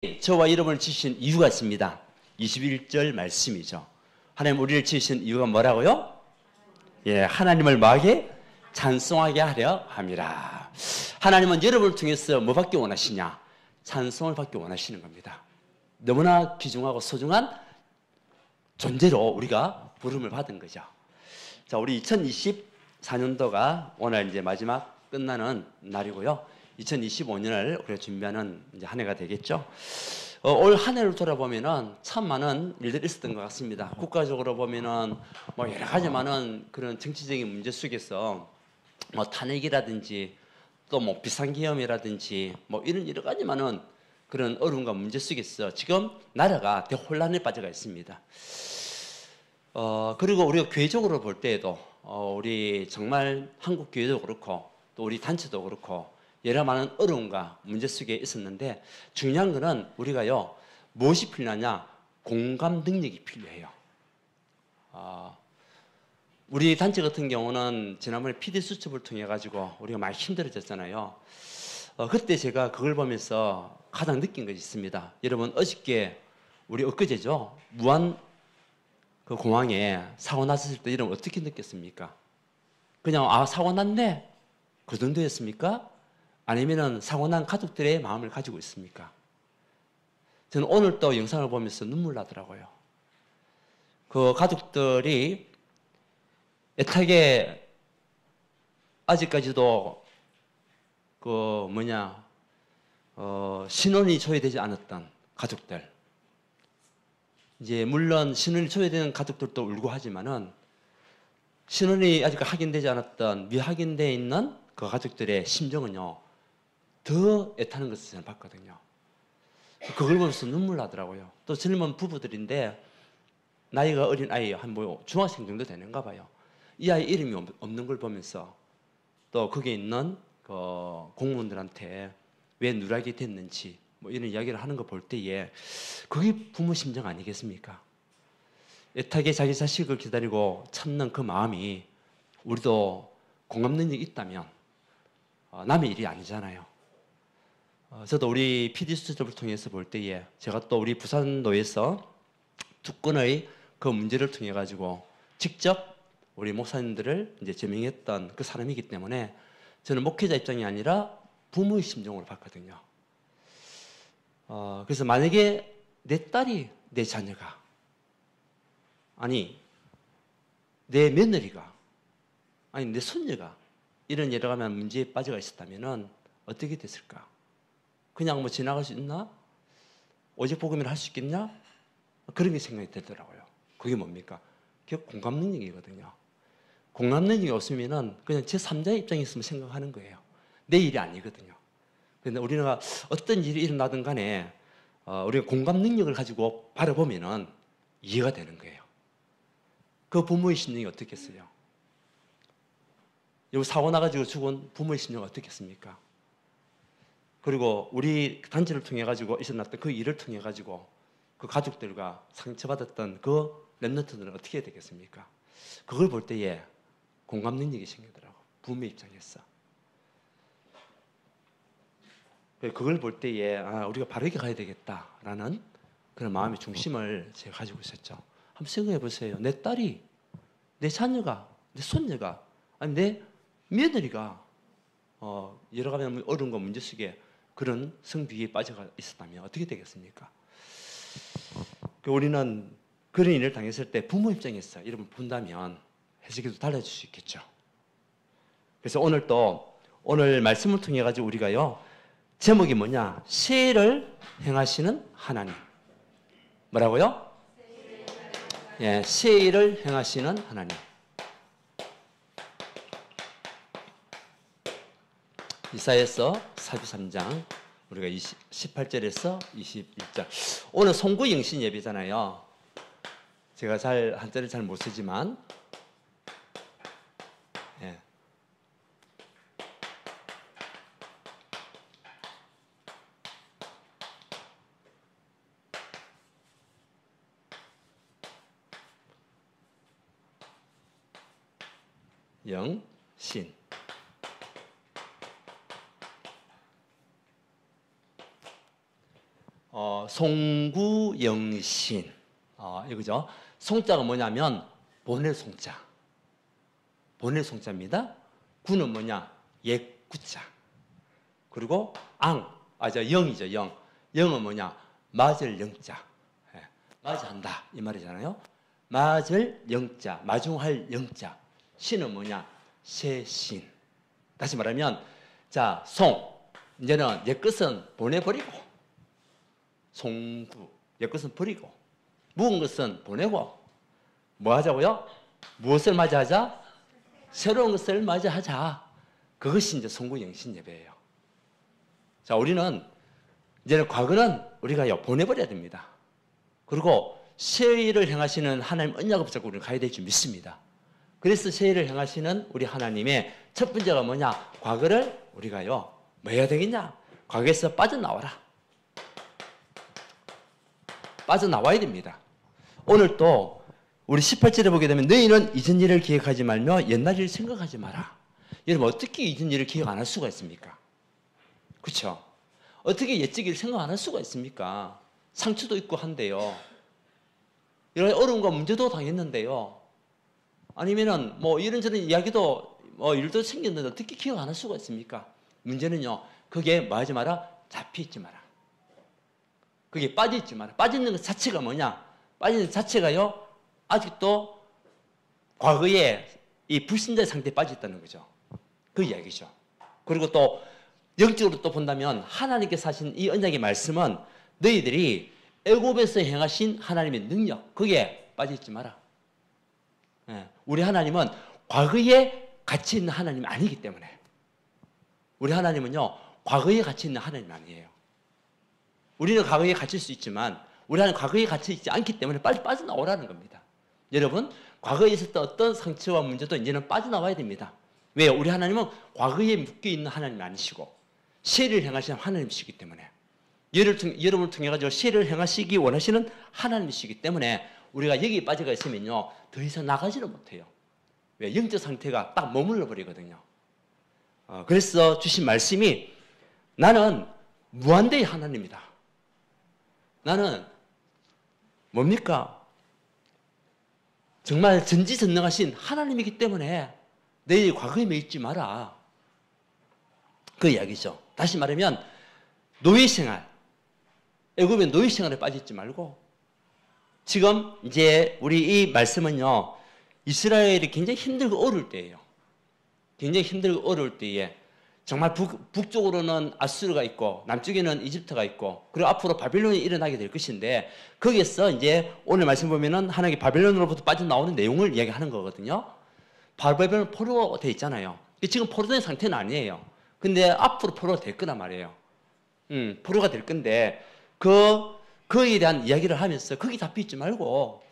저와 여러분을 지으신 이유가 있습니다. 21절 말씀이죠. 하나님 우리를 지으신 이유가 뭐라고요? 예, 하나님을 뭐하게? 찬송하게 하려 함이라. 하나님은 여러분을 통해서 뭐 받기 원하시냐? 찬송을 받기 원하시는 겁니다. 너무나 귀중하고 소중한 존재로 우리가 부름을 받은 거죠. 자, 우리 2024년도가 오늘 이제 마지막 끝나는 날이고요. 2025년을 우리가 준비하는 이제 한 해가 되겠죠. 올 한 해를 돌아보면은 참 많은 일들이 있었던 것 같습니다. 국가적으로 보면은 뭐 여러 가지 많은 그런 정치적인 문제 속에서 뭐 탄핵이라든지 또 뭐 비상계엄이라든지 뭐 이런 여러 가지 많은 그런 어려움과 문제 속에서 지금 나라가 대혼란에 빠져가 있습니다. 그리고 우리가 교회적으로 볼 때에도 우리 정말 한국 교회도 그렇고 또 우리 단체도 그렇고 여러 많은 어려움과 문제 속에 있었는데 중요한 거는 우리가요 무엇이 필요하냐? 공감 능력이 필요해요. 우리 단체 같은 경우는 지난번에 PD 수첩을 통해 가지고 우리가 많이 힘들어졌잖아요. 그때 제가 그걸 보면서 가장 느낀 것이 있습니다. 여러분 어저께 우리 엊그제죠 무안 그 공항에 사고 났을 때 여러분 어떻게 느꼈습니까? 그냥 사고 났네 그 정도였습니까? 아니면은 사고 난 가족들의 마음을 가지고 있습니까? 저는 오늘 또 영상을 보면서 눈물 나더라고요. 그 가족들이 애타게 아직까지도 신원이 초회되지 않았던 가족들. 이제 물론 신원이 초회되는 가족들도 울고 하지만은 신원이 아직 확인되지 않았던 미확인되어 있는 그 가족들의 심정은요. 더 애타는 것을 저는 봤거든요. 그걸 보면서 눈물 나더라고요. 또 젊은 부부들인데 나이가 어린 아이 한 뭐 중학생 정도 되는가 봐요. 이 아이 이름이 없는 걸 보면서 또 거기에 있는 그 공무원들한테 왜 누락이 됐는지 뭐 이런 이야기를 하는 거 볼 때에 그게 부모 심정 아니겠습니까? 애타게 자기 자식을 기다리고 참는 그 마음이 우리도 공감 능력이 있다면 남의 일이 아니잖아요. 저도 우리 PD 수첩을 통해서 볼 때에 제가 또 우리 부산도에서 두 건의 그 문제를 통해 가지고 직접 우리 목사님들을 이제 제명했던 그 사람이기 때문에 저는 목회자 입장이 아니라 부모의 심정으로 봤거든요. 그래서 만약에 내 딸이 내 자녀가 아니 내 며느리가 아니 내 손녀가 이런 여러 가지 문제에 빠져가 있었다면은 어떻게 됐을까? 그냥 뭐 지나갈 수 있나? 오직 복음이라 할 수 있겠냐? 그런 게 생각이 들더라고요. 그게 뭡니까? 그게 공감 능력이거든요. 공감 능력이 없으면은 그냥 제 3자의 입장에 있으면 생각하는 거예요. 내 일이 아니거든요. 그런데 우리가 어떤 일이 일어나든 간에 우리가 공감 능력을 가지고 바라보면은 이해가 되는 거예요. 그 부모의 심정이 어떻겠어요? 여기 사고 나가지고 죽은 부모의 심정이 어떻겠습니까? 그리고 우리 단체를 통해 가지고 있었던 그 일을 통해 가지고 그 가족들과 상처받았던 그 랩런트들은 어떻게 해야 되겠습니까? 그걸 볼 때에 공감 능력이 생기더라고. 부모의 입장에서. 그걸 볼 때에 우리가 바르게 가야 되겠다라는 그런 마음의 중심을 제가 가지고 있었죠. 한번 생각해 보세요. 내 딸이, 내 자녀가, 내 손녀가, 아니 내 며느리가 여러 가지 어려움과 문제 속에 그런 성비에 빠져가 있었다면 어떻게 되겠습니까? 우리는 그런 일을 당했을 때 부모 입장에서 여러분 본다면 해석이 달라질 수 있겠죠. 그래서 오늘 말씀을 통해 가지고 우리가요 제목이 뭐냐? 세일을 행하시는 하나님. 뭐라고요? 예, 세일을 행하시는 하나님. 이사야서 43장 우리가 18절에서 21절. 오늘 송구 영신 예배잖아요. 제가 한자를 잘 못 쓰지만 예. 영신 송구영신. 이거죠. 송자가 뭐냐면 보낼 송자. 보낼 송자입니다. 구는 뭐냐? 옛 구자. 그리고 영이죠, 영. 영은 뭐냐? 맞을 영자. 예, 맞이한다 이 말이잖아요. 맞을 영자, 마중할 영자. 신은 뭐냐? 새신. 다시 말하면 자, 송. 이제는 옛것은 보내버리고 송구. 옛것은 버리고 묵은 것은 보내고 뭐 하자고요? 무엇을 맞이하자? 새로운 것을 맞이하자. 그것이 이제 송구영신 예배예요. 자, 우리는 이제는 과거는 우리가 보내버려야 됩니다. 그리고 새 일을 행하시는 하나님 언약을 붙잡고 우리는 가야 될 줄 믿습니다. 그래서 새 일을 행하시는 우리 하나님의 첫 번째가 뭐냐? 과거를 우리가요, 뭐 해야 되겠냐? 과거에서 빠져나와라. 빠져나와야 됩니다. 오늘 또 우리 18절에 보게 되면 너희는 이전 일을 기억하지 말며 옛날 일을 생각하지 마라. 여러분 어떻게 이전 일을 기억 안 할 수가 있습니까? 그렇죠? 어떻게 옛적 일을 생각 안 할 수가 있습니까? 상처도 있고 한데요. 이런 어려움과 문제도 당했는데요. 아니면은 뭐 이런저런 이야기도 일도 생겼는데 어떻게 기억 안 할 수가 있습니까? 문제는요. 그게 뭐 하지 마라? 잡혀 있지 마라. 그게 빠져 있지 마라. 빠져 있는 것 자체가 뭐냐? 빠져 있는 것 자체가요. 아직도 과거에 이 불신자의 상태에 빠져 있다는 거죠. 그 이야기죠. 그리고 또 영적으로 또 본다면 하나님께서 하신 이 언약의 말씀은 너희들이 애굽에서 행하신 하나님의 능력, 거기에 빠져 있지 마라. 우리 하나님은 과거에 갇혀 있는 하나님이 아니기 때문에 우리 하나님은요 과거에 갇혀 있는 하나님이 아니에요. 우리는 과거에 갇힐 수 있지만 우리 하나님은 과거에 갇혀 있지 않기 때문에 빨리 빠져나오라는 겁니다. 여러분 과거에 있었던 어떤 상처와 문제도 이제는 빠져나와야 됩니다. 왜요? 우리 하나님은 과거에 묶여있는 하나님이 아니시고 세를 행하시는 하나님이시기 때문에 여러분을 통해 가지고 세를 행하시기 원하시는 하나님이시기 때문에 우리가 여기에 빠져가 있으면요 더 이상 나가지를 못해요. 왜? 영적 상태가 딱 머물러 버리거든요. 그래서 주신 말씀이 나는 무한대의 하나님이다. 나는 뭡니까? 정말 전지전능하신 하나님이기 때문에 너희 과거에 매이지 마라. 그 이야기죠. 다시 말하면 노예생활, 애굽의 노예생활에 빠지지 말고 지금 이제 우리 이 말씀은요 이스라엘이 굉장히 힘들고 어려울 때예요. 굉장히 힘들고 어려울 때에 정말 북쪽으로는 아수르가 있고 남쪽에는 이집트가 있고 그리고 앞으로 바빌론이 일어나게 될 것인데 거기에서 이제 오늘 말씀 보면은 하나님이 바빌론으로부터 빠져나오는 내용을 이야기하는 거거든요. 바빌론은 포로가 돼 있잖아요. 지금 포로된 상태는 아니에요. 근데 앞으로 포로가 될 거란 말이에요. 포로가 될 건데 그에 대한 이야기를 하면서 거기 잡혀 있지 말고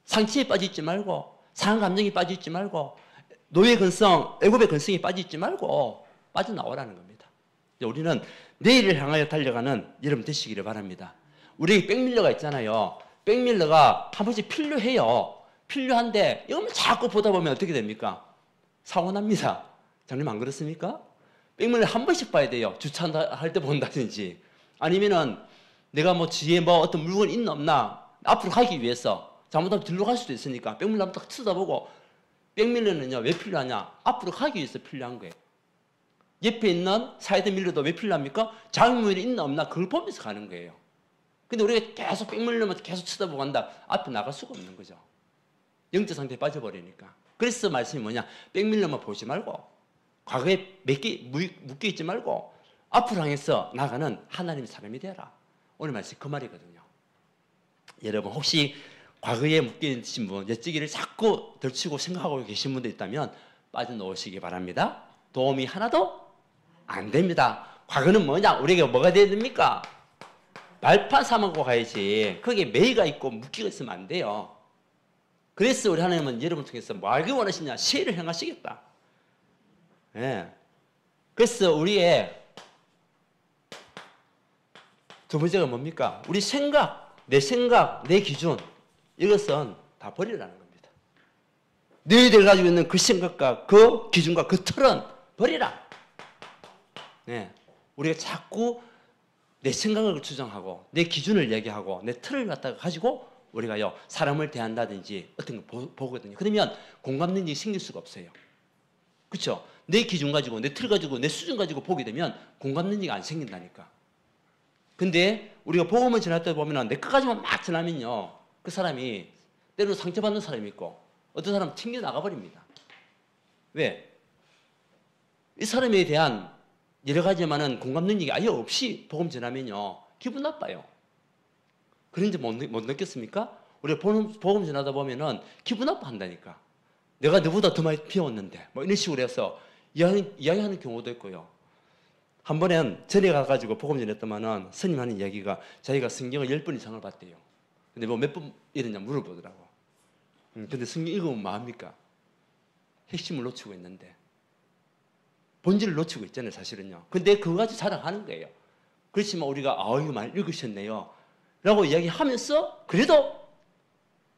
상처에 빠져 있지 말고 상한 감정이 빠져 있지 말고 노예 근성, 애굽의 근성이 빠져 있지 말고 빠져나오라는 겁니다. 우리는 내일을 향하여 달려가는 여러분 되시기를 바랍니다. 우리 백밀러가 있잖아요. 백밀러가 한 번씩 필요해요. 필요한데 이것만 자꾸 보다 보면 어떻게 됩니까? 사고 납니다. 장님 안 그렇습니까? 백밀러 한 번씩 봐야 돼요. 주차할 때 본다든지 아니면은 내가 뭐 뒤에 뭐 어떤 물건이 있나 없나 앞으로 가기 위해서 잘못하면 뒤로 갈 수도 있으니까 백밀러 한번 딱 쳐다보고 백밀러는요 왜 필요하냐? 앞으로 가기 위해서 필요한 거예요. 옆에 있는 사이드 밀러도 왜 필요합니까? 장면이 있나 없나 그걸 보면서 가는 거예요. 근데 우리가 계속 백밀러만 계속 쳐다보고 간다. 앞에 나갈 수가 없는 거죠. 영적 상태에 빠져버리니까. 그래서 말씀이 뭐냐? 백밀러만 보지 말고 과거에 묶여있지 말고 앞으로 향해서 나가는 하나님의 사람이 되라. 오늘 말씀이 그 말이거든요. 여러분 혹시 과거에 묶여있신 분, 옛지기를 자꾸 덜치고 생각하고 계신 분도 있다면 빠져나오시기 바랍니다. 도움이 하나도 안 됩니다. 과거는 뭐냐? 우리에게 뭐가 돼야 됩니까? 발판 삼고 가야지. 거기에 매이가 있고 묶이가 있으면 안 돼요. 그래서 우리 하나님은 여러분 통해서 뭐 하기 원하시냐? 세를 행하시겠다. 예. 그래서 우리의 두 번째가 뭡니까? 우리 생각, 내 기준 이것은 다 버리라는 겁니다. 너희들 가지고 있는 그 생각과 그 기준과 그 틀은 버리라. 네. 우리가 자꾸 내 생각을 추정하고 내 기준을 얘기하고 내 틀을 갖다가 가지고 우리가요 사람을 대한다든지 어떤 거 보거든요. 그러면 공감 능력이 생길 수가 없어요. 그렇죠? 내 기준 가지고 내 틀 가지고 내 수준 가지고 보게 되면 공감 능력이 안 생긴다니까. 근데 우리가 복음을 전할 때 보면 내 끝까지만 막 전하면요 그 사람이 때로 상처받는 사람이 있고 어떤 사람은 튕겨 나가버립니다. 왜? 이 사람에 대한 여러 가지만은 공감 능력이 아예 없이 복음 전하면요 기분 나빠요. 그런지 못 느꼈습니까? 우리가 복음 전하다 보면은 기분 나빠한다니까. 내가 너보다 더 많이 배웠는데 뭐 이런 식으로 해서 이야기하는 경우도 있고요. 한 번엔 전에 가가지고 복음 전했더만은 스님 하는 이야기가 자기가 성경을 10번 이상을 봤대요. 근데 뭐 몇 번 읽었냐 물어보더라고. 근데 성경 읽으면 뭐합니까? 핵심을 놓치고 있는데 본질을 놓치고 있잖아요 사실은요. 근데 그거 가지고 자랑하는 거예요. 그렇지만 우리가 이거 많이 읽으셨네요 라고 이야기하면서 그래도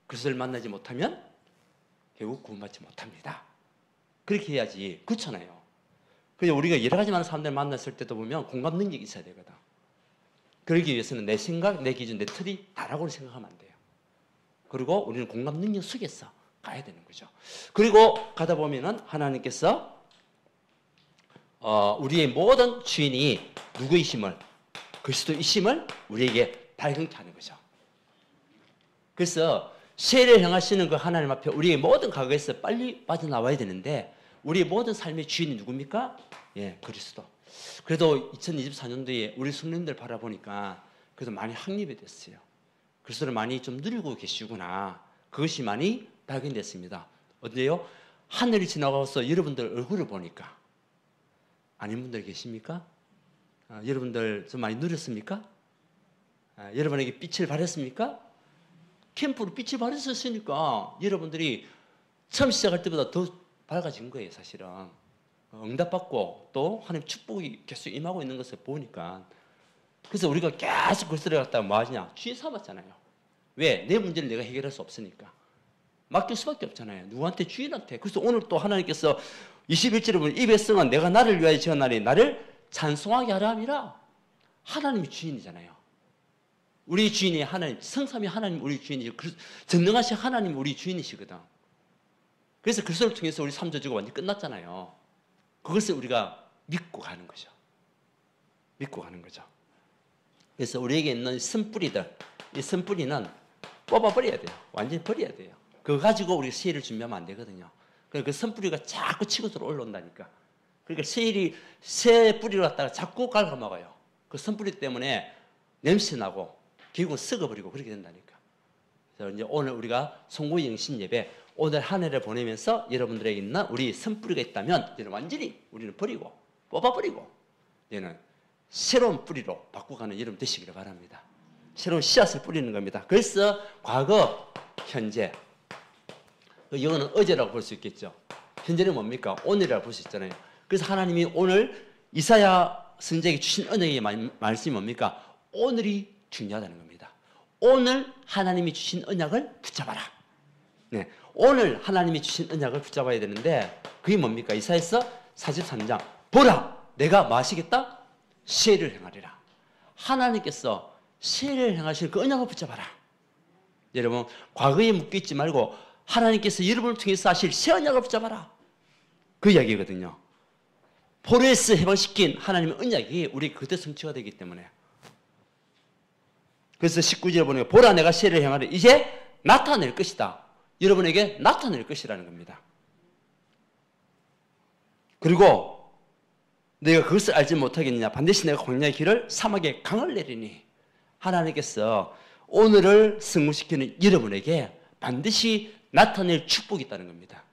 그것을 만나지 못하면 결국 구원받지 못합니다. 그렇게 해야지. 그렇잖아요. 그래서 우리가 여러 가지 많은 사람들 만났을 때도 보면 공감 능력이 있어야 되거든. 그러기 위해서는 내 생각, 내 기준, 내 틀이 다라고 생각하면 안 돼요. 그리고 우리는 공감 능력 속에서 가야 되는 거죠. 그리고 가다 보면은 하나님께서 우리의 모든 주인이 누구이심을 그리스도이심을 우리에게 발견케 하는 거죠. 그래서 세례를 향하시는 그 하나님 앞에 우리의 모든 과거에서 빨리 빠져나와야 되는데 우리의 모든 삶의 주인이 누굽니까? 예, 그리스도. 그래도 2024년도에 우리 성도님들 바라보니까 그래도 많이 확립이 됐어요. 그리스도를 많이 좀 누리고 계시구나. 그것이 많이 발견됐습니다. 어때요? 하늘이 지나가서 여러분들 얼굴을 보니까 아닌 분들 계십니까? 여러분들 좀 많이 누렸습니까? 여러분에게 빛을 발했습니까? 캠프로 빛이 발했었으니까 여러분들이 처음 시작할 때보다 더 밝아진 거예요 사실은. 응답받고 또 하나님 축복이 계속 임하고 있는 것을 보니까. 그래서 우리가 계속 그리스도를 갖다가 뭐 하냐? 주인 삼았잖아요. 왜? 내 문제를 내가 해결할 수 없으니까. 맡길 수밖에 없잖아요. 누구한테? 주인한테. 그래서 오늘 또 하나님께서 21절에 보면 이 백성은 내가 나를 위하여 지었나니 나를 찬송하게 하라 함이라. 하나님이 주인이잖아요. 우리 주인이 하나님, 성삼위 하나님 우리 주인이시고 전능하신 하나님 우리 주인이시거든. 그래서 그리스도를 통해서 우리 삶 저주가 완전히 끝났잖아요. 그것을 우리가 믿고 가는 거죠. 믿고 가는 거죠. 그래서 우리에게 있는 쓴뿌리들, 이 쓴뿌리는 뽑아버려야 돼요. 완전히 버려야 돼요. 그거 가지고 우리가 세일을 준비하면 안 되거든요. 그러니까 그 쓴뿌리가 자꾸 치고 들어 올라온다니까. 그러니까 새 뿌리를 갖다가 자꾸 갉아먹어요. 그 쓴뿌리 때문에 냄새나고 결국은 썩어버리고 그렇게 된다니까. 그래서 이제 오늘 우리가 송구의 영신 예배 오늘 한 해를 보내면서 여러분들에게 있는 우리 쓴뿌리가 있다면 이제는 완전히 우리는 버리고 뽑아버리고 이제는 새로운 뿌리로 바꿔가는 여러분 되시기를 바랍니다. 새로운 씨앗을 뿌리는 겁니다. 그래서 과거, 현재, 이거는 어제라고 볼 수 있겠죠. 현재는 뭡니까? 오늘이라고 볼 수 있잖아요. 그래서 하나님이 오늘 이사야 선지자에게 주신 언약의 말씀이 뭡니까? 오늘이 중요하다는 겁니다. 오늘 하나님이 주신 언약을 붙잡아라. 네, 오늘 하나님이 주신 언약을 붙잡아야 되는데 그게 뭡니까? 이사야서 43장 보라 내가 뭐 하시겠다? 세례를 행하리라. 하나님께서 세례를 행하실 그 언약을 붙잡아라. 여러분 과거에 묶여있지 말고 하나님께서 여러분을 통해서 하실 새 언약을 붙잡아라. 그 이야기거든요. 포로에서 해방시킨 하나님의 언약이 우리 그때 성취가 되기 때문에. 그래서 19절에 보니까 보라 내가 세례를 행하리. 이제 나타낼 것이다. 여러분에게 나타낼 것이라는 겁니다. 그리고 내가 그것을 알지 못하겠느냐. 반드시 내가 광야의 길을 사막에 강을 내리니. 하나님께서 오늘을 성공시키는 여러분에게 반드시 나타낼 축복이 있다는 겁니다.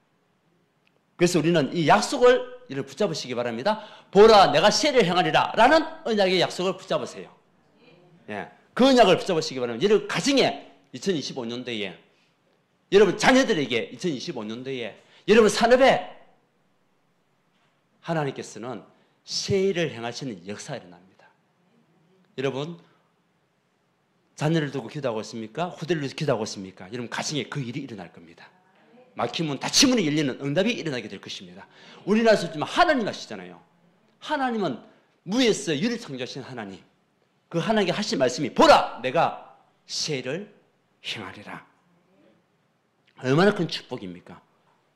그래서 우리는 이 약속을 붙잡으시기 바랍니다. 보라 내가 세례를 행하리라 라는 언약의 약속을 붙잡으세요. 예, 그 언약을 붙잡으시기 바랍니다. 여러분 가정에 2025년도에 여러분 자녀들에게 2025년도에 여러분 산업에 하나님께서는 세례를 행하시는 역사가 일어납니다. 여러분 자녀를 두고 기도하고 있습니까? 호텔을 위해서 기도하고 있습니까? 여러분 가정에 그 일이 일어날 겁니다. 막히면 닫힌 문이 열리는 응답이 일어나게 될 것입니다. 우리나라에서 지금 하나님 하시잖아요. 하나님은 무에서 유를 창조하신 하나님. 그 하나님께 하신 말씀이 보라 내가 세를 행하리라. 얼마나 큰 축복입니까?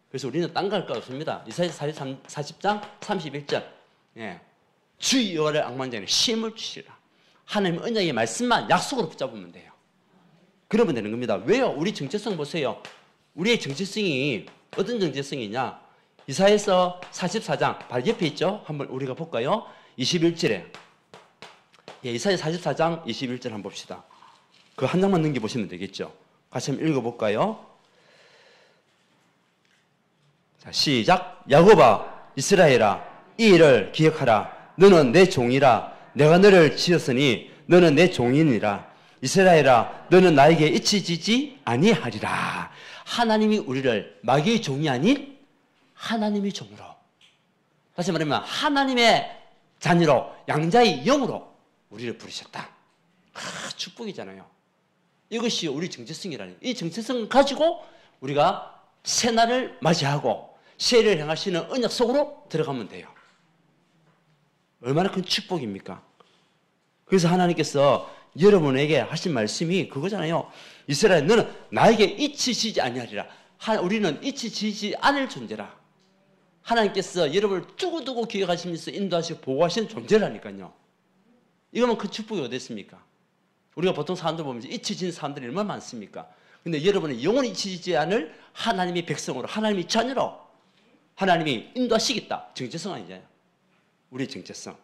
그래서 우리는 딴 거 할 거 없습니다. 이사야서 40장 31절 예. 주 여호와를 앙망하는 자에게 쉼을 주시라. 하나님 언약의 말씀만 약속으로 붙잡으면 돼요. 그러면 되는 겁니다. 왜요? 우리 정체성 보세요. 우리의 정체성이 어떤 정체성이냐? 이사야서 44장 바로 옆에 있죠? 한번 우리가 볼까요? 21절에 예, 이사야 44장 21절 한번 봅시다. 그 한 장만 넘겨보시면 되겠죠? 같이 한번 읽어볼까요? 자, 시작. 야곱아 이스라엘아 이 일을 기억하라. 너는 내 종이라. 내가 너를 지었으니 너는 내 종이니라. 이스라엘아 너는 나에게 잊히지 아니하리라. 하나님이 우리를 마귀의 종이 아닌 하나님의 종으로, 다시 말하면 하나님의 자녀로, 양자의 영으로 우리를 부르셨다. 축복이잖아요. 이것이 우리 정체성이라는, 이 정체성을 가지고 우리가 새날을 맞이하고 새해를 향하시는 언약 속으로 들어가면 돼요. 얼마나 큰 축복입니까? 그래서 하나님께서 여러분에게 하신 말씀이 그거잖아요. 이스라엘 너는 나에게 잊히지 아니하리라. 우리는 잊히지 않을 존재라. 하나님께서 여러분을 두고두고 기억하시면서 인도하시고 보호하시는 존재라니까요. 이거면 그 축복이 어디 있습니까? 우리가 보통 사람들 보면 잊혀진 사람들이 얼마나 많습니까? 근데 여러분은 영원히 잊히지 않을 하나님의 백성으로, 하나님의 자녀로 하나님이 인도하시겠다. 정체성 아니잖아요. 우리 정체성.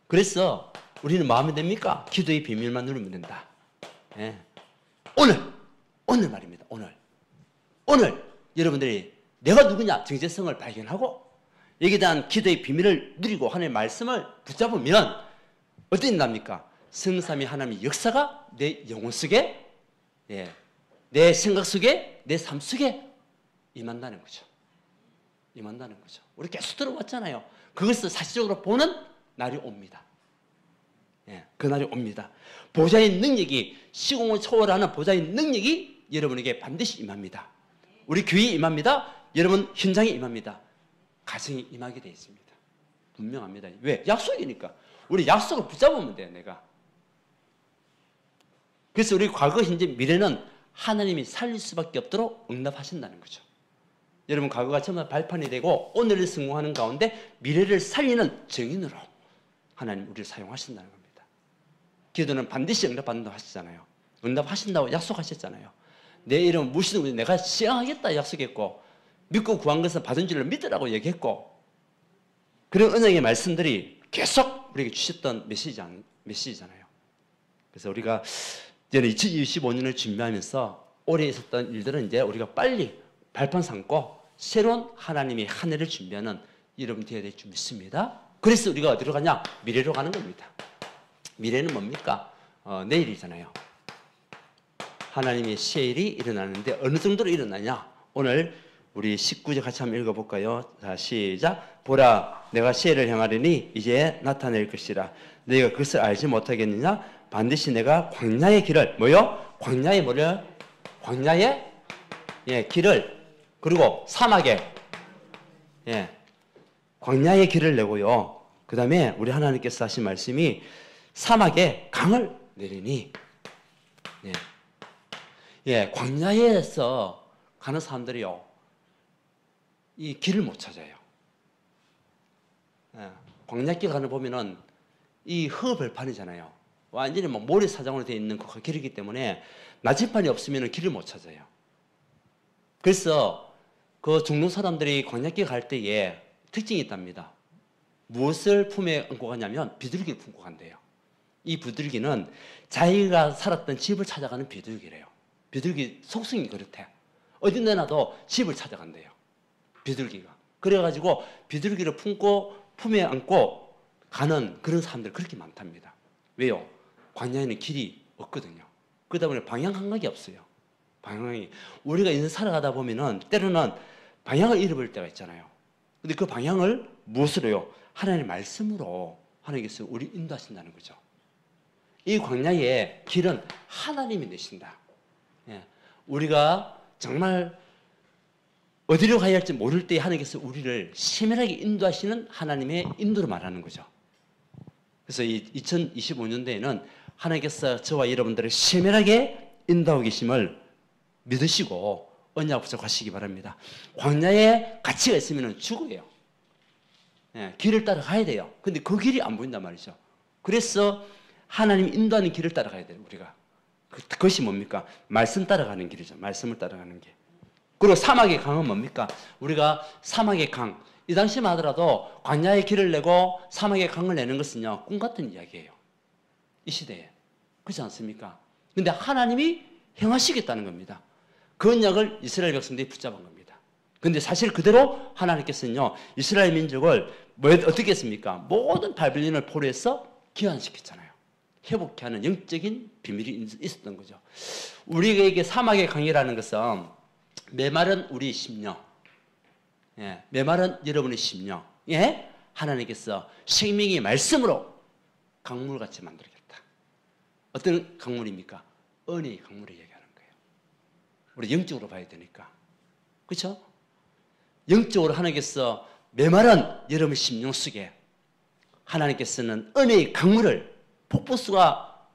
그래서 우리는 마음에 듭니까? 기도의 비밀만 누르면 된다. 예. 오늘 말입니다. 오늘 여러분들이 내가 누구냐 정체성을 발견하고 여기에 대한 기도의 비밀을 누리고 하나님의 말씀을 붙잡으면 어떻게 된답니까? 성삼위 하나님의 역사가 내 영혼 속에, 예, 내 생각 속에, 내 삶 속에 임한다는 거죠. 임한다는 거죠. 우리 계속 들어왔잖아요. 그것을 사실적으로 보는 날이 옵니다. 예, 그 날이 옵니다. 보좌의 능력이, 시공을 초월하는 보좌의 능력이 여러분에게 반드시 임합니다. 우리 교회에 임합니다. 여러분 현장에 임합니다. 가정에 임하게 되어 있습니다. 분명합니다. 왜? 약속이니까. 우리 약속을 붙잡으면 돼요, 내가. 그래서 우리 과거, 현재, 미래는 하나님이 살릴 수밖에 없도록 응답하신다는 거죠. 여러분 과거가 전부 발판이 되고 오늘을 성공하는 가운데 미래를 살리는 증인으로 하나님 우리를 사용하신다는 겁니다. 기도는 반드시 응답받는다고 하시잖아요. 응답하신다고 약속하셨잖아요. 내 이름 무엇이든 내가 시행하겠다 약속했고 믿고 구한 것은 받은 줄을 믿으라고 얘기했고 그런 언약의 말씀들이 계속 우리에게 주셨던 메시지잖아요. 그래서 우리가 이제는 2025년을 준비하면서 올해 있었던 일들은 이제 우리가 빨리 발판 삼고 새로운 하나님의 한 해를 준비하는 여러분 되어야 될 줄 믿습니다. 그래서 우리가 어디로 가냐? 미래로 가는 겁니다. 미래는 뭡니까? 내일이잖아요. 하나님의 세일이 일어나는데 어느 정도로 일어나냐? 오늘 우리 19절 같이 한번 읽어볼까요? 자, 시작. 보라, 내가 세일을 행하리니 이제 나타낼 것이라. 너희가 그것을 알지 못하겠느냐? 반드시 내가 광야의 길을, 뭐요? 광야의 뭐를? 광야의, 예, 길을, 그리고 사막에, 예, 광야의 길을 내고요. 그 다음에 우리 하나님께서 하신 말씀이 사막에 강을 내리니, 예, 예, 광야에서 가는 사람들이요, 이 길을 못 찾아요. 예, 광야길 가는 보면은 이 흙벌판이잖아요. 완전히 막 모래사장으로 되어 있는 그 길이기 때문에 나침판이 없으면 길을 못 찾아요. 그래서 그 중동 사람들이 광야길 갈 때에 특징이 있답니다. 무엇을 품에 안고 가냐면 비둘기를 품고 간대요. 이 비둘기는 자기가 살았던 집을 찾아가는 비둘기래요. 비둘기 속성이 그렇대. 어디 내놔도 집을 찾아간대요. 비둘기가. 그래가지고 비둘기를 품고 품에 안고 가는 그런 사람들이 그렇게 많답니다. 왜요? 광야에는 길이 없거든요. 그러다 보니 방향 감각이 없어요. 방향이. 우리가 인생 살아가다 보면은 때로는 방향을 잃어버릴 때가 있잖아요. 근데 그 방향을 무엇으로요? 하나님의 말씀으로 하나님께서 우리 인도하신다는 거죠. 이 광야의 길은 하나님이 내신다. 예. 우리가 정말 어디로 가야 할지 모를 때 하나님께서 우리를 세밀하게 인도하시는 하나님의 인도로 말하는 거죠. 그래서 이 2025년도에는 하나님께서 저와 여러분들을 세밀하게 인도하고 계심을 믿으시고 언약 붙잡하시기 바랍니다. 광야에 가치가 있으면 죽어요. 예, 길을 따라가야 돼요. 근데 그 길이 안 보인단 말이죠. 그래서 하나님 인도하는 길을 따라가야 돼요. 우리가. 그것이 뭡니까? 말씀 따라가는 길이죠. 말씀을 따라가는 길. 그리고 사막의 강은 뭡니까? 우리가 사막의 강, 이 당시만 하더라도 광야의 길을 내고 사막의 강을 내는 것은요, 꿈 같은 이야기예요. 이 시대에. 그렇지 않습니까? 근데 하나님이 행하시겠다는 겁니다. 그 언약을 이스라엘 백성들이 붙잡은 겁니다. 근데 사실 그대로 하나님께서는요, 이스라엘 민족을 어떻게 했습니까? 모든 바빌론을 포로해서 기환시켰잖아요. 회복케 하는 영적인 비밀이 있었던 거죠. 우리에게 사막의 강이라는 것은 메마른 우리 심령, 예, 메마른 여러분의 심령, 예? 하나님께서 생명의 말씀으로 강물같이 만들겠다. 어떤 강물입니까? 은혜의 강물을 얘기하는 거예요. 우리 영적으로 봐야 되니까. 그렇죠? 영적으로 하나님께서 메마른 여러분의 심령 속에 하나님께서는 은혜의 강물을 폭포수가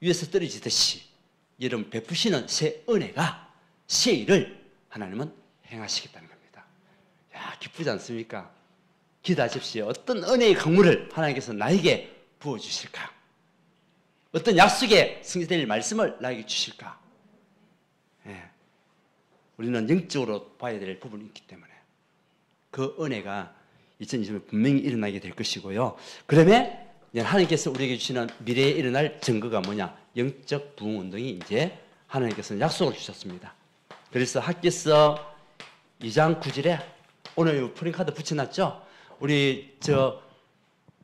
위에서 떨어지듯이 여러분 베푸시는 새 은혜가, 새 일을 하나님은 행하시겠다는 겁니다. 야, 기쁘지 않습니까? 기도하십시오. 어떤 은혜의 강물을 하나님께서 나에게 부어주실까? 어떤 약속의 승리될 말씀을 나에게 주실까? 예. 우리는 영적으로 봐야 될 부분이 있기 때문에 그 은혜가 2020년에 분명히 일어나게 될 것이고요. 그러면 하나님께서 우리에게 주시는 미래에 일어날 증거가 뭐냐? 영적 부흥운동이 이제 하나님께서 약속을 주셨습니다. 그래서 학개서 2장 9절에 오늘 프린카드 붙여놨죠? 우리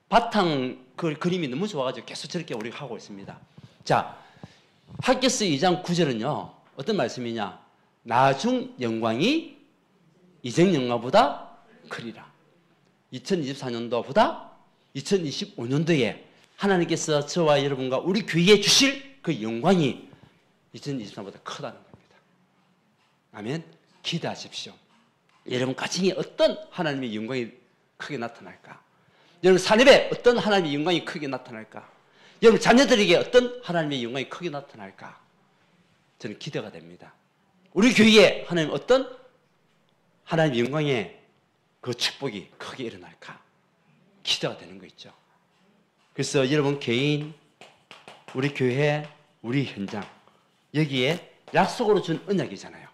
바탕 그림이 너무 좋아가지고 계속 저렇게 우리가 하고 있습니다. 자, 학개서 2장 9절은요, 어떤 말씀이냐? 나중 영광이 이전 영광보다 크리라. 2024년도보다 2025년도에 하나님께서 저와 여러분과 우리 교회에 주실 그 영광이 2023년보다 크다는 겁니다. 아멘. 기대하십시오. 여러분 가정에 어떤 하나님의 영광이 크게 나타날까? 여러분 산업에 어떤 하나님의 영광이 크게 나타날까? 여러분 자녀들에게 어떤 하나님의 영광이 크게 나타날까? 저는 기대가 됩니다. 우리 교회에 하나님 어떤 하나님의 영광의 그 축복이 크게 일어날까? 기대가 되는 거 있죠. 그래서 여러분 개인, 우리 교회, 우리 현장 여기에 약속으로 준 언약이잖아요.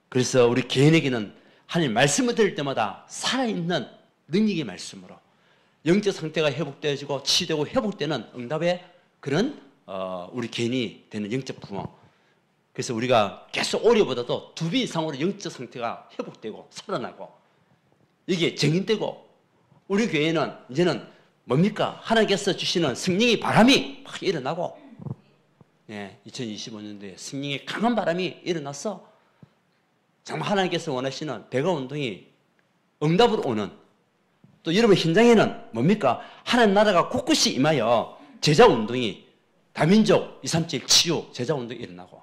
그래서 우리 개인에게는 하나님 말씀을 들을 때마다 살아있는 능력의 말씀으로 영적 상태가 회복되어지고 치유되고 회복되는 응답의 그런 우리 개인이 되는 영적 부흥. 그래서 우리가 계속 올해보다도 2배 이상으로 영적 상태가 회복되고 살아나고 이게 정인되고 우리 교회는 이제는 뭡니까? 하나님께서 주시는 성령의 바람이 막 일어나고 2025년도에 성령의 강한 바람이 일어나서 정말 하나님께서 원하시는 배가 운동이 응답으로 오는 또 여러분 현장에는 뭡니까? 하나님 나라가 곳곳이 임하여 제자 운동이 다민족 237 치유 제자 운동이 일어나고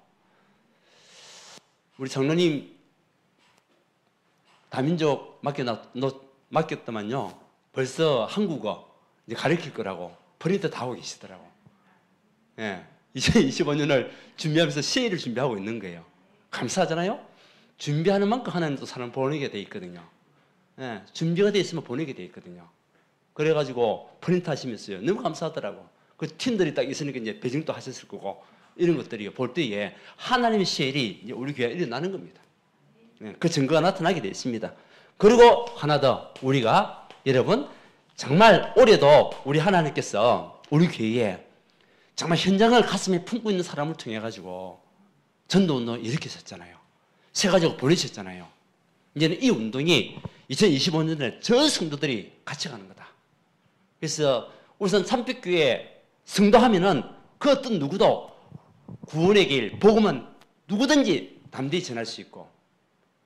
우리 장로님 다민족 맡겼더만요. 벌써 한국어 이제 가르칠 거라고 프린트 다 하고 계시더라고. 2025년을 준비하면서 세일을 준비하고 있는 거예요. 감사하잖아요. 준비하는 만큼 하나님도 사람 보내게 돼 있거든요. 준비가 돼 있으면 보내게 돼 있거든요. 그래가지고 프린트 하시면서요. 너무 감사하더라고. 그 팀들이 딱 있으니까 이제 배정도 하셨을 거고 이런 것들이 볼 때에 하나님의 세일이 이제 우리 교회에 일어나는 겁니다. 그 증거가 나타나게 되어 있습니다. 그리고 하나 더 우리가 여러분 정말 올해도 우리 하나님께서 우리 교회에 정말 현장을 가슴에 품고 있는 사람을 통해 가지고 전도운동을 일으키셨잖아요. 세 가지로 보내셨잖아요. 이제는 이 운동이 2025년에 전 성도들이 같이 가는 거다. 그래서 우선 참빛교회 성도하면은 그 어떤 누구도 구원의 길, 복음은 누구든지 담대히 전할 수 있고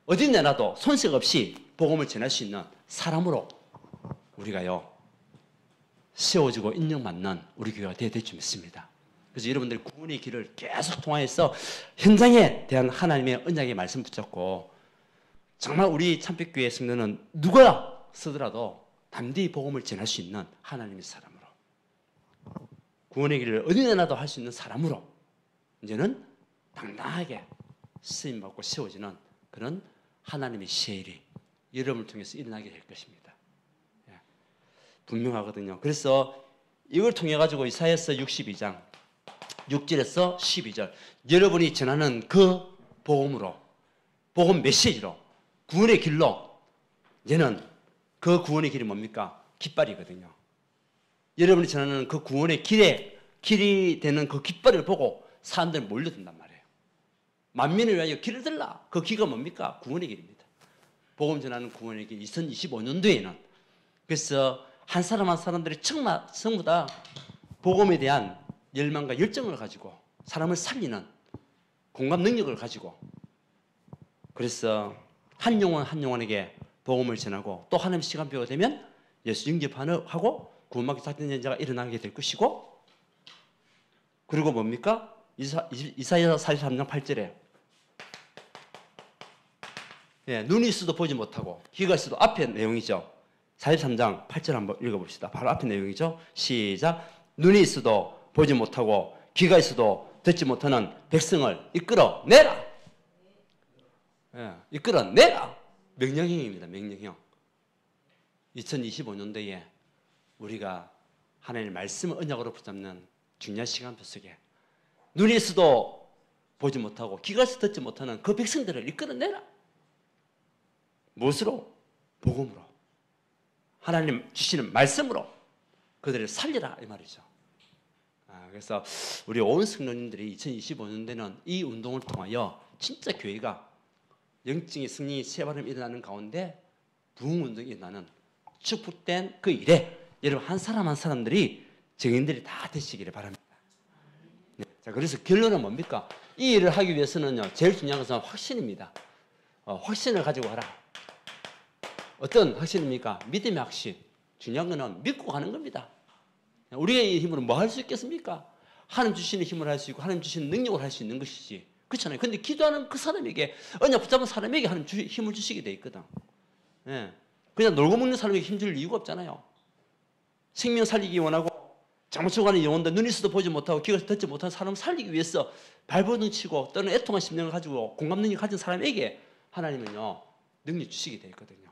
어디 내놔도 손색 없이 복음을 전할 수 있는 사람으로 우리가요 세워지고 인정받는 우리 교회가 되어야 될 줄 믿습니다. 그래서 여러분들 구원의 길을 계속 통하여서 현장에 대한 하나님의 언약의 말씀 붙잡고 정말 우리 참빛교회 성도는 누가 쓰더라도 담대히 복음을 전할 수 있는 하나님의 사람으로, 구원의 길을 어디에나도 할 수 있는 사람으로 이제는 당당하게 쓰임받고 세워지는 그런 하나님의 시일이 여러분을 통해서 일어나게 될 것입니다. 분명하거든요. 그래서 이걸 통해 가지고 이사야서 62장 6절에서 12절 여러분이 전하는 그 복음으로, 복음 메시지로, 구원의 길로, 이제는 그 구원의 길이 뭡니까? 깃발이거든요. 여러분이 전하는 그 구원의 길이 되는 그 깃발을 보고 사람들이 몰려든단 말이에요. 만민을 위하여 길을 들라. 그 길가 뭡니까? 구원의 길입니다. 복음 전하는 구원의 길 2025년도에는 그래서 한 사람 한 사람들이 전부 다 복음에 대한 열망과 열정을 가지고 사람을 살리는 공감 능력을 가지고, 그래서 한 영혼 한 영혼에게 복음을 전하고 또 하나님 시간표가 되면 예수 영접하고 구원받기 작정된 자가 일어나게 될 것이고, 그리고 뭡니까? 이사야 43장 8절에 눈이 있어도 보지 못하고 귀가 있어도, 앞에 내용이죠. 43장 8절 한번 읽어봅시다. 바로 앞에 내용이죠. 시작. 눈이 있어도 보지 못하고 귀가 있어도 듣지 못하는 백성을 이끌어내라. 이끌어내라. 명령형입니다. 명령형. 2025년도에 우리가 하나님의 말씀을 언약으로 붙잡는 중요한 시간표 속에 눈이 있어도 보지 못하고 귀가 있어도 듣지 못하는 그 백성들을 이끌어내라. 무엇으로? 복음으로. 하나님 주시는 말씀으로 그들을 살리라 이 말이죠. 그래서 우리 온 성도님들이 2025년대는 이 운동을 통하여 진짜 교회가 영적인 승리 세발음이 일어나는 가운데 부흥운동이 일어나는 축복된 그 일에 여러분 한 사람 한 사람들이 증인들이 다 되시기를 바랍니다. 자, 그래서 결론은 뭡니까? 이 일을 하기 위해서는요, 제일 중요한 것은 확신입니다. 확신을 가지고 가라. 어떤 확신입니까? 믿음의 확신. 중요한 것은 믿고 가는 겁니다. 우리의 힘으로 뭐 할 수 있겠습니까? 하나님 주시는 힘을 할 수 있고 하나님 주시는 능력을 할 수 있는 것이지. 그렇잖아요. 근데 기도하는 그 사람에게, 언약 붙잡은 사람에게 하나님 힘을 주시게 돼 있거든. 그냥 놀고 먹는 사람에게 힘줄 이유가 없잖아요. 생명 살리기 원하고 장모초가는 영혼들, 눈이 있어도 보지 못하고 귀가 듣지 못하는 사람을 살리기 위해서 발버둥 치고 또는 애통한 심령을 가지고 공감 능력 가진 사람에게 하나님은요 능력 주시게 돼 있거든요.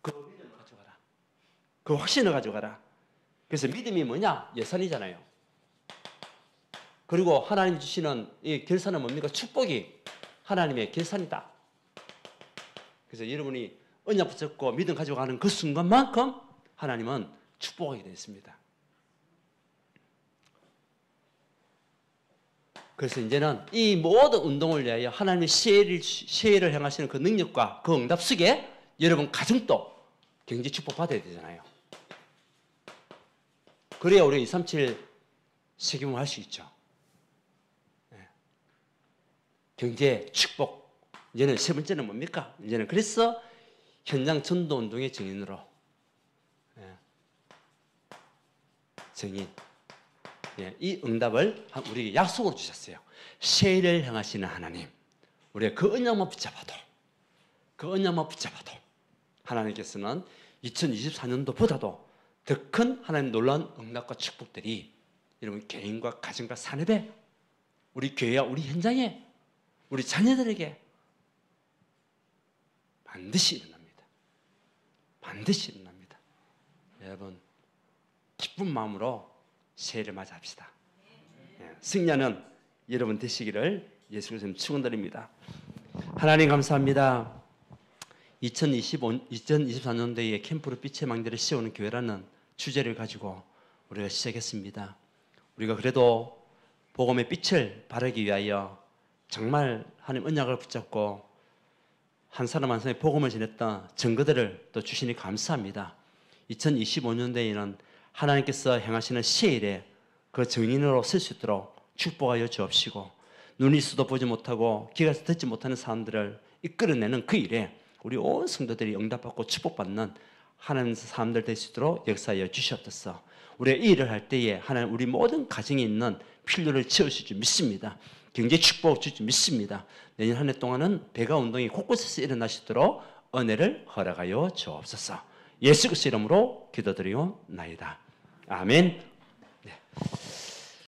그 믿음을 가져가라. 그 확신을 가져가라. 그래서 믿음이 뭐냐? 예산이잖아요. 그리고 하나님 주시는 이 결산은 뭡니까? 축복이 하나님의 결산이다. 그래서 여러분이 언약 붙잡고 믿음 가지고 가는 그 순간만큼 하나님은 축복하게 되어 있습니다. 그래서 이제는 이 모든 운동을 위하여 하나님의 시혜를 향하시는 그 능력과 그 응답 속에 여러분 가정도 경제 축복 받아야 되잖아요. 그래야 우리가 237 세금을 할 수 있죠. 경제 축복. 이제는 세 번째는 뭡니까? 이제는 그래서 현장 전도 운동의 증인으로 증인. 이 응답을 우리에게 약속으로 주셨어요. 세일을 향하시는 하나님. 우리가 그 언약만 붙잡아도 하나님께서는 2024년도보다도 더 큰 하나님 놀라운 응답과 축복들이 여러분 개인과 가정과 산업에, 우리 교회와 우리 현장에, 우리 자녀들에게 반드시 일어납니다. 반드시 일어납니다. 여러분 기쁜 마음으로 새해를 맞이합시다. 승리하는 여러분 되시기를 예수 그리스도님 축원드립니다. 하나님 감사합니다. 2024년도에 캠프로 빛의 망대를 씌우는 교회라는 주제를 가지고 우리가 시작했습니다. 우리가 그래도 복음의 빛을 바라기 위하여 정말 하나님 언약을 붙잡고 한 사람 한 사람의 복음을 전했던 증거들을 또 주시니 감사합니다. 2025년도에는 하나님께서 행하시는 시일에 그 증인으로 쓸 수 있도록 축복하여 주옵시고, 눈이 있어도 보지 못하고 귀가 듣지 못하는 사람들을 이끌어내는 그 일에 우리 온 성도들이 응답받고 축복받는 하나님 사람들 될 수 있도록 역사하여 주시옵소서. 우리가 이 일을 할 때에 하나님 우리 모든 가정에 있는 필요를 채우실 줄 믿습니다. 경제 축복 줄 줄 믿습니다. 내년 한 해 동안은 배가 운동이 곳곳에서 일어나시도록 은혜를 허락하여 주옵소서. 예수 그리스도 이름으로 기도드리옵나이다. 아멘.